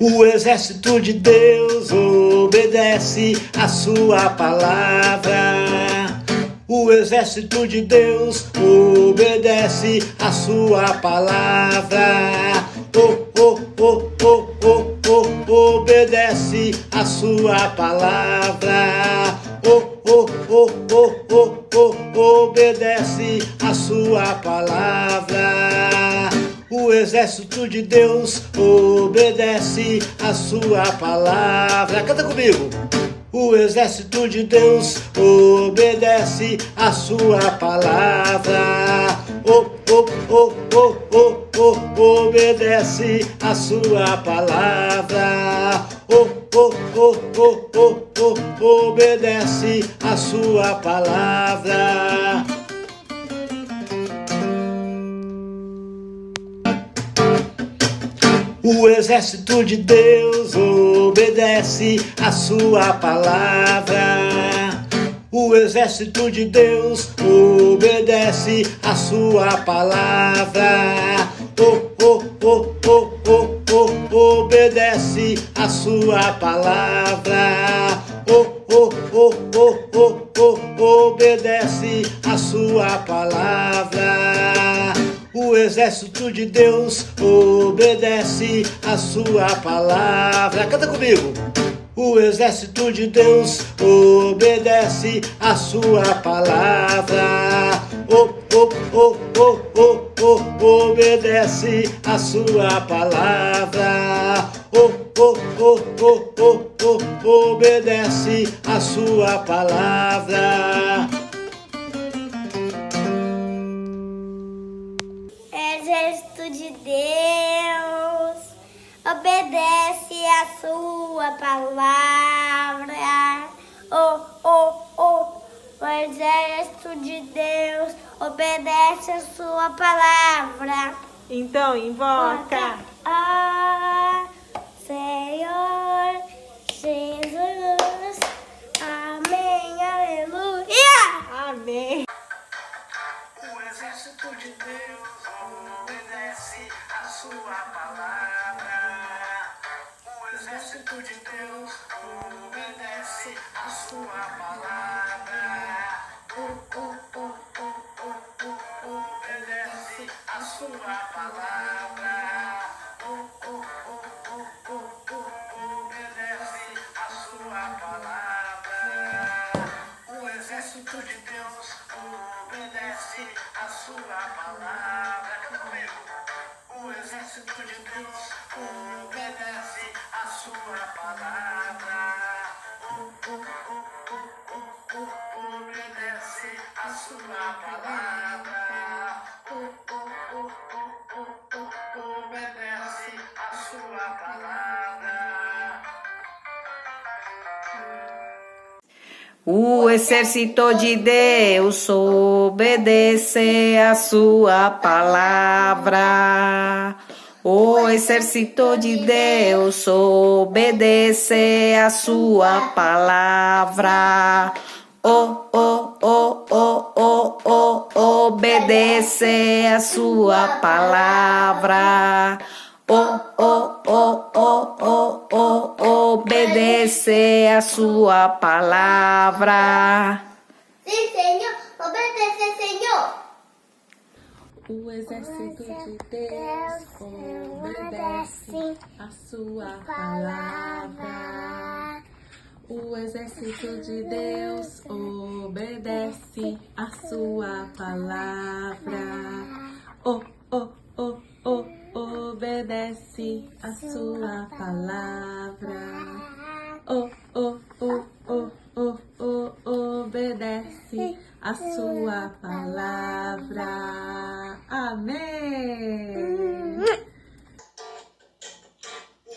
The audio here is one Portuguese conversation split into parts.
O exército de Deus obedece a sua palavra. O exército de Deus obedece a sua palavra. Obedece a sua palavra. Obedece a sua palavra. O exército de Deus obedece a sua palavra. Canta comigo. O exército de Deus obedece a sua palavra. Obedece a sua palavra. Obedece a sua palavra. O exército de Deus obedece a sua palavra. O exército de Deus obedece a sua palavra. Obedece a sua palavra. Obedece a sua palavra. O exército de Deus obedece a sua palavra. Canta comigo. O exército de Deus obedece a sua palavra. Obedece a sua palavra. Obedece a sua palavra. Exército de Deus obedece a sua palavra. O exército de Deus obedece a sua palavra. Então, invoca. Senhor Jesus. Amém, aleluia. Amém. O exército de Deus obedece a sua palavra. O exército de Deus obedece a sua palavra. Obedece a sua palavra. Obedece a sua palavra. O exército de Deus obedece a sua palavra. Canta comigo. O exército de Deus obedece a sua palavra. Obedece a sua palavra. Obedece a sua palavra. O exército de Deus obedece a sua palavra. O exército de Deus obedece a sua palavra. Obedece a sua palavra. Obedece a sua palavra. Sim, Senhor, obedece, Senhor. O exército de Deus obedece a sua palavra. O exército de Deus obedece a sua palavra. Obedece a sua palavra. Obedece a sua palavra. Amém.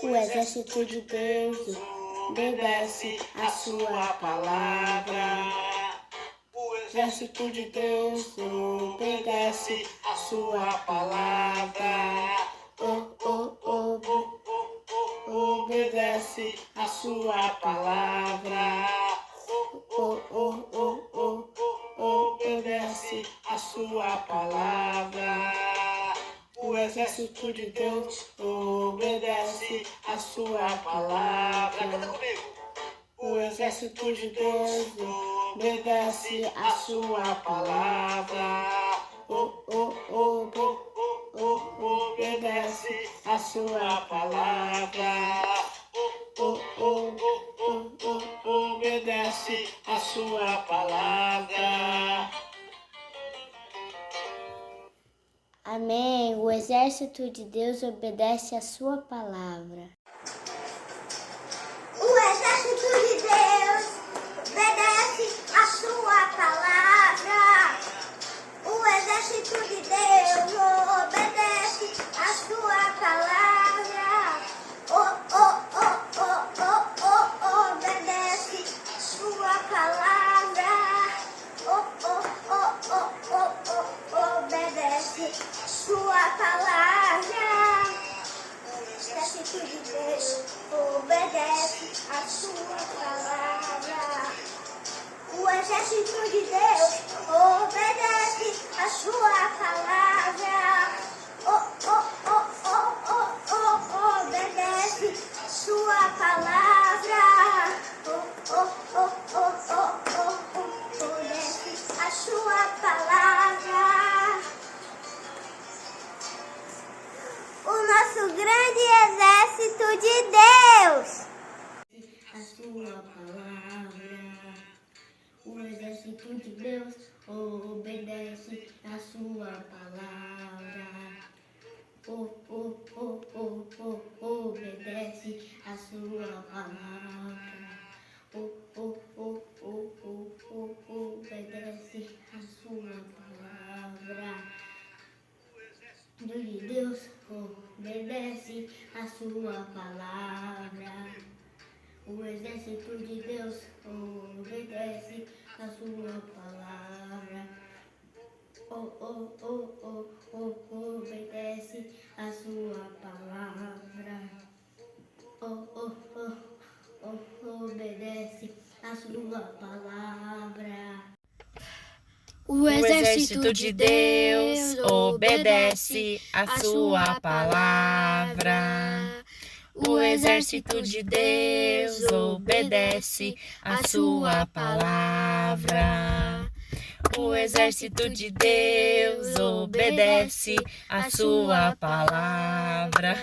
O exército de Deus obedece a sua palavra. O exército de Deus obedece a sua palavra. Obedece a sua palavra. Obedece a sua palavra. O exército de Deus obedece a sua palavra. Canta comigo. O exército de Deus obedece a sua palavra. Obedece a sua palavra. Obedece a sua palavra. Amém. O exército de Deus obedece a sua palavra. O exército de Deus obedece a sua palavra. O exército de Deus obedece a sua palavra. Obedece a sua palavra. Obedece a sua palavra. O exército de Deus obedece a sua palavra. O exército de Deus obedece a sua palavra. Obedece a sua palavra. Obedece a sua palavra. O nosso grande exército de Deus. A sua palavra. O exército de Deus obedece a sua palavra. Obedece a sua palavra. Obedece a sua palavra. De Deus obedece a sua palavra. O exército de Deus obedece a sua palavra. Obedece a sua palavra. Obedece a sua palavra. O exército de Deus obedece a sua palavra. O exército de Deus obedece a sua palavra. O exército de Deus obedece a sua palavra.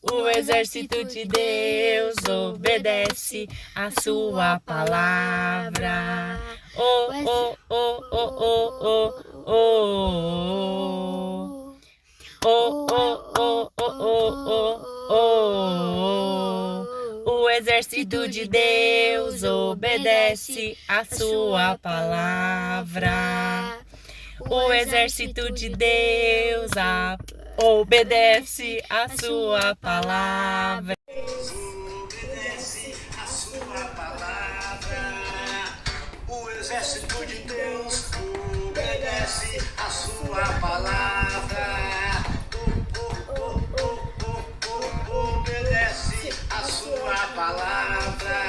O exército de Deus obedece a sua palavra. Oh, oh, oh, oh, oh, oh, oh. Oh, oh, oh, oh, oh, oh, oh. O exército de Deus obedece a sua palavra. O exército de Deus obedece a sua palavra. Obedece a sua palavra. O exército de Deus obedece a sua palavra. Obedece a sua palavra.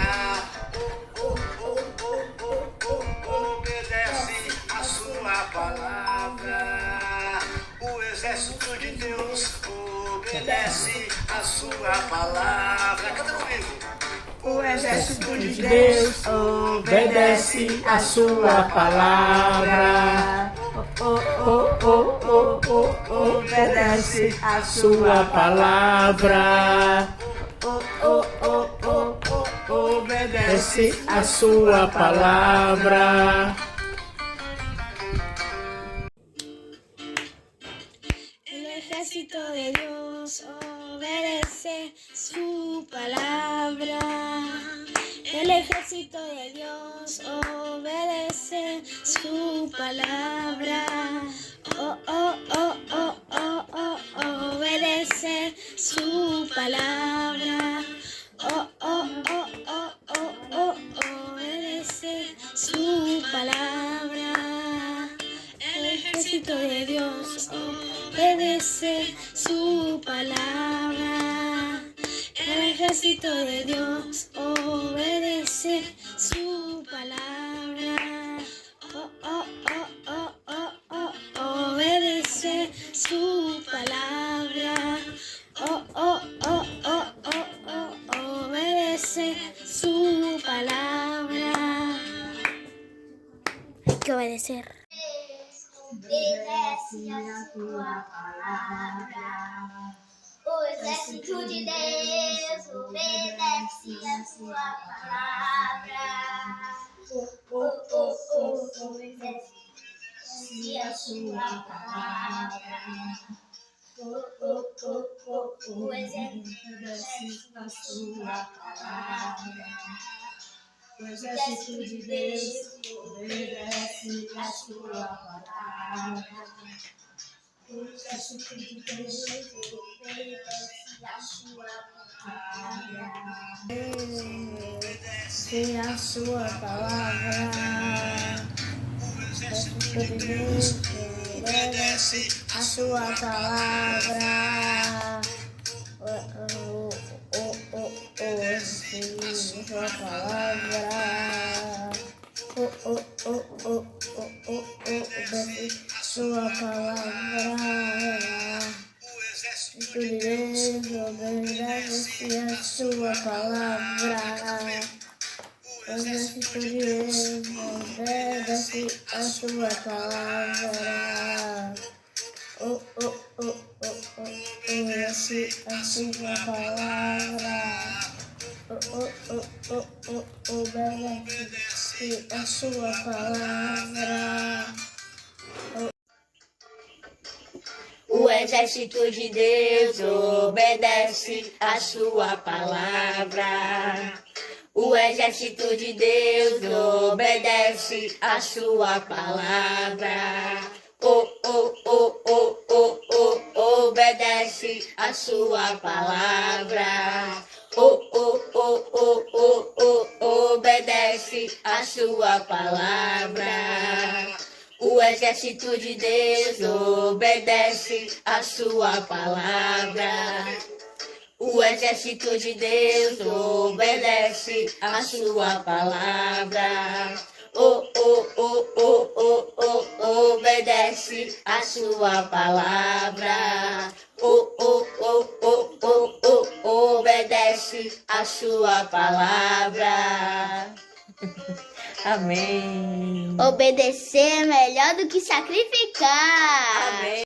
Obedece a sua palavra. O exército de Deus obedece a sua palavra. Canta comigo. O exército de Deus obedece a sua palavra. Obedece a sua palavra. Obedece a sua palavra. El ejército de Dios obedece su palabra. El ejército de Dios obedece su palabra. Obedece su palabra. Obedece su palabra. El ejército de Dios obedece su palabra. El ejército de Dios obedece su palabra. Obedece su palabra. obedecer. Obedece a sua palavra. O exército de Deus obedece a sua palavra. Obedece a sua palavra. O exército a sua palavra. O exército de Deus obedece a sua palavra. O exército de Deus obedece a sua palavra. Obedece a sua palavra. O exército de Deus obedece a sua palavra. O exército a sua palavra. Obedece sua palavra. O exército de Deus obedece a sua palavra. O exército de Deus obedece a sua palavra. Obedece a sua palavra. Obedece a sua palavra. O exército de Deus obedece a sua palavra. O exército de Deus obedece a sua palavra. Obedece a sua palavra. Obedece a sua palavra. O exército de Deus obedece a sua palavra. O exército de Deus obedece a sua palavra. Obedece a sua palavra. Obedece a sua palavra. Amém. Obedecer é melhor do que sacrificar. Amém.